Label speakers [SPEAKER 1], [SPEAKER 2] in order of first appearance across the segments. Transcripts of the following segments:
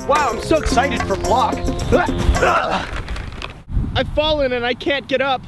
[SPEAKER 1] Wow, I'm so excited for block. I've fallen and I can't get up.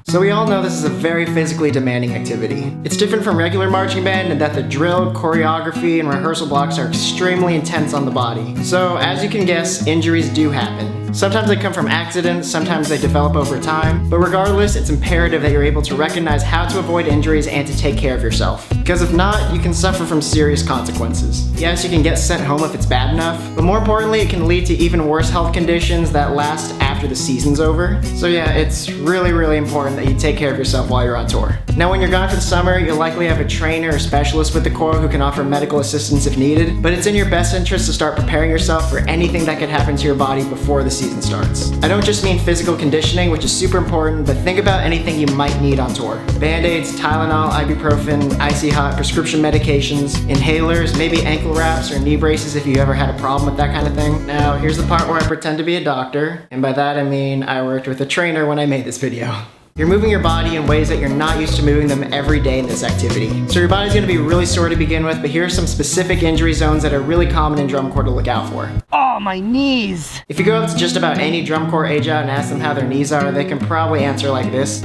[SPEAKER 2] So we all know this is a very physically demanding activity. It's different from regular marching band in that the drill, choreography, and rehearsal blocks are extremely intense on the body. So as you can guess, injuries do happen. Sometimes they come from accidents, sometimes they develop over time, but regardless, it's imperative that you're able to recognize how to avoid injuries and to take care of yourself. Because if not, you can suffer from serious consequences. Yes, you can get sent home if it's bad enough, but more importantly, it can lead to even worse health conditions that last after the season's over. So yeah, it's really important that you take care of yourself while you're on tour. Now when you're gone for the summer, you'll likely have a trainer or specialist with the Corps who can offer medical assistance if needed, but it's in your best interest to start preparing yourself for anything that could happen to your body before the season starts. I don't just mean physical conditioning, which is super important, but think about anything you might need on tour. Band-aids, Tylenol, ibuprofen, icy hot, prescription medications, inhalers, maybe ankle wraps or knee braces if you ever had a problem with that kind of thing. Now, here's the part where I pretend to be a doctor, and by that I mean I worked with a trainer when I made this video. You're moving your body in ways that you're not used to moving them every day in this activity. So your body's gonna be really sore to begin with, but here are some specific injury zones that are really common in drum corps to look out for.
[SPEAKER 1] Oh, my knees!
[SPEAKER 2] If you go up to just about any drum corps age out and ask them how their knees are, they can probably answer like this.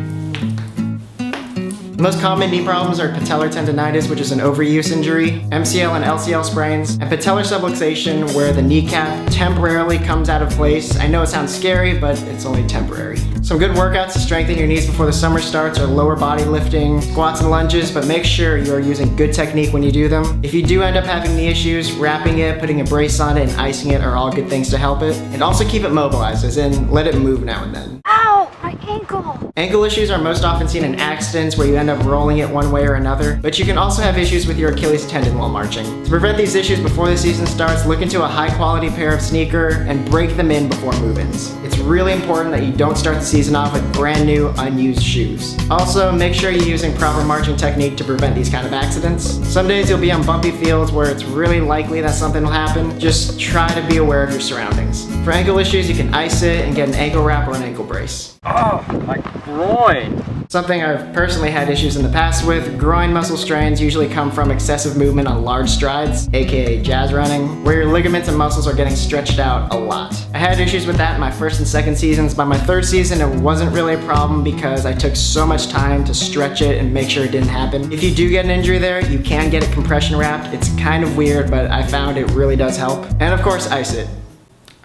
[SPEAKER 2] The most common knee problems are patellar tendonitis, which is an overuse injury, MCL and LCL sprains, and patellar subluxation, where the kneecap temporarily comes out of place. I know it sounds scary, but it's only temporary. Some good workouts to strengthen your knees before the summer starts are lower body lifting, squats and lunges, but make sure you're using good technique when you do them. If you do end up having knee issues, wrapping it, putting a brace on it, and icing it are all good things to help it. And also keep it mobilized, as in let it move now and then.
[SPEAKER 3] Ow, my ankle!
[SPEAKER 2] Ankle issues are most often seen in accidents where you end up rolling it one way or another, but you can also have issues with your Achilles tendon while marching. To prevent these issues before the season starts, look into a high quality pair of sneaker and break them in before move-ins. It's really important that you don't start the season off with brand new, unused shoes. Also, make sure you're using proper marching technique to prevent these kind of accidents. Some days you'll be on bumpy fields where it's really likely that something will happen. Just try to be aware of your surroundings. For ankle issues, you can ice it and get an ankle wrap or an ankle brace.
[SPEAKER 1] Oh, my groin!
[SPEAKER 2] Something I've personally had issues in the past with, groin muscle strains usually come from excessive movement on large strides, aka jazz running, where your ligaments and muscles are getting stretched out a lot. I had issues with that in my first and second seasons. By my third season, it wasn't really a problem because I took so much time to stretch it and make sure it didn't happen. If you do get an injury there, you can get it compression wrapped. It's kind of weird, but I found it really does help. And of course, ice it.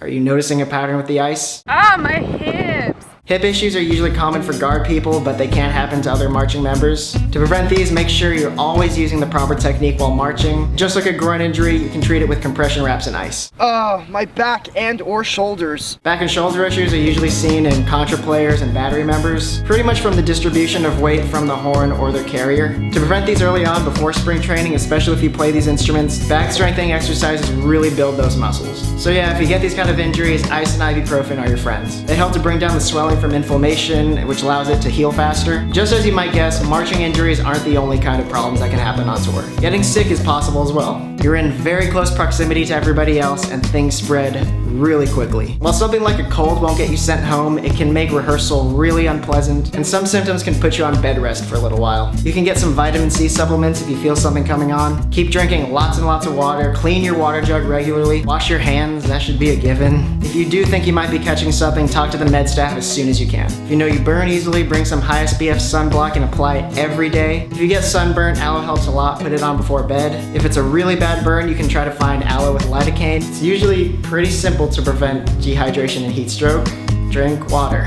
[SPEAKER 2] Are you noticing a pattern with the ice?
[SPEAKER 3] Ah, my hips!
[SPEAKER 2] Hip issues are usually common for guard people, but they can happen to other marching members. To prevent these, make sure you're always using the proper technique while marching. Just like a groin injury, you can treat it with compression wraps and ice.
[SPEAKER 1] Oh, my back and or shoulders.
[SPEAKER 2] Back and shoulder issues are usually seen in contra players and battery members, pretty much from the distribution of weight from the horn or their carrier. To prevent these early on before spring training, especially if you play these instruments, back strengthening exercises really build those muscles. So yeah, if you get these kind of injuries, ice and ibuprofen are your friends. They help to bring down the swelling from inflammation, which allows it to heal faster. Just as you might guess, marching injuries aren't the only kind of problems that can happen on tour. Getting sick is possible as well. You're in very close proximity to everybody else and things spread really quickly. While something like a cold won't get you sent home, it can make rehearsal really unpleasant, and some symptoms can put you on bed rest for a little while. You can get some vitamin C supplements if you feel something coming on. Keep drinking lots and lots of water. Clean your water jug regularly. Wash your hands, that should be a given. If you do think you might be catching something, talk to the med staff as soon as you can. If you know you burn easily, bring some high SPF sunblock and apply it every day. If you get sunburnt, aloe helps a lot. Put it on before bed. If it's a really bad burn, you can try to find aloe with lidocaine. It's usually pretty simple to prevent dehydration and heat stroke. Drink water.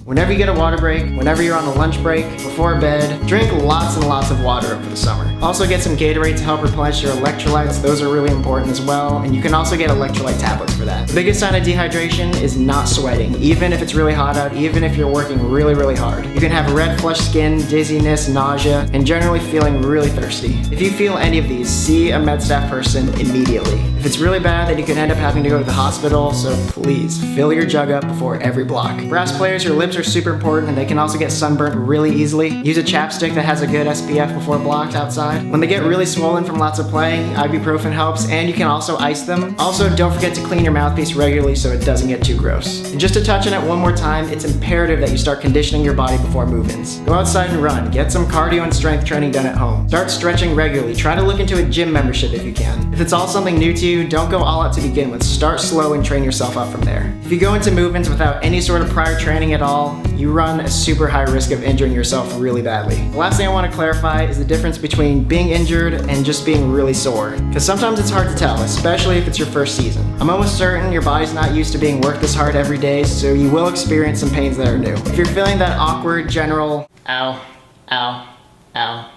[SPEAKER 2] Whenever you get a water break, whenever you're on a lunch break, before bed, drink lots and lots of water over the summer. Also get some Gatorade to help replenish your electrolytes. Those are really important as well, and you can also get electrolyte tablets for that. The biggest sign of dehydration is not sweating, even if it's really hot out, even if you're working really hard. You can have red flushed skin, dizziness, nausea, and generally feeling really thirsty. If you feel any of these, see a med staff person immediately. If it's really bad, then you can end up having to go to the hospital, so please fill your jug up before every block. Brass players, your lips are super important and they can also get sunburnt really easily. Use a chapstick that has a good SPF before blocks outside. When they get really swollen from lots of playing, ibuprofen helps, and you can also ice them. Also, don't forget to clean your mouthpiece regularly so it doesn't get too gross. And just to touch on it one more time, it's imperative that you start conditioning your body before move-ins. Go outside and run, get some cardio and strength training done at home. Start stretching regularly, try to look into a gym membership if you can. If it's all something new to you, don't go all out to begin with. Start slow and train yourself up from there. If you go into movements without any sort of prior training at all, you run a super high risk of injuring yourself really badly. The last thing I want to clarify is the difference between being injured and just being really sore. Because sometimes it's hard to tell, especially if it's your first season. I'm almost certain your body's not used to being worked this hard every day, so you will experience some pains that are new. If you're feeling that awkward, general, ow, ow, ow,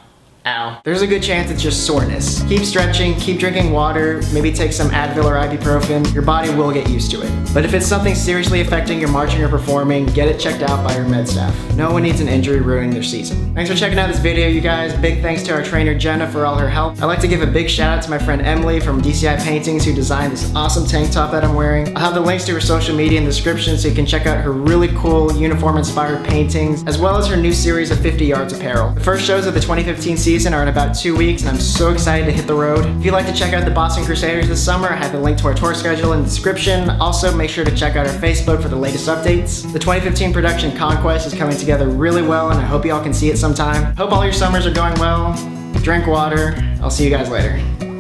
[SPEAKER 2] ow, there's a good chance it's just soreness. Keep stretching, keep drinking water, maybe take some Advil or ibuprofen. Your body will get used to it. But if it's something seriously affecting your marching or performing, get it checked out by your med staff. No one needs an injury ruining their season. Thanks for checking out this video, you guys. Big thanks to our trainer Jenna for all her help. I'd like to give a big shout out to my friend Emily from DCI Paintings who designed this awesome tank top that I'm wearing. I'll have the links to her social media in the description so you can check out her really cool uniform-inspired paintings, as well as her new series of 50 Yards apparel. The first shows of the 2015 season are in about 2 weeks, and I'm so excited to hit the road. If you'd like to check out the Boston Crusaders this summer, I have the link to our tour schedule in the description. Also, make sure to check out our Facebook for the latest updates. The 2015 production Conquest is coming together really well, and I hope y'all can see it sometime. Hope all your summers are going well. Drink water. I'll see you guys later.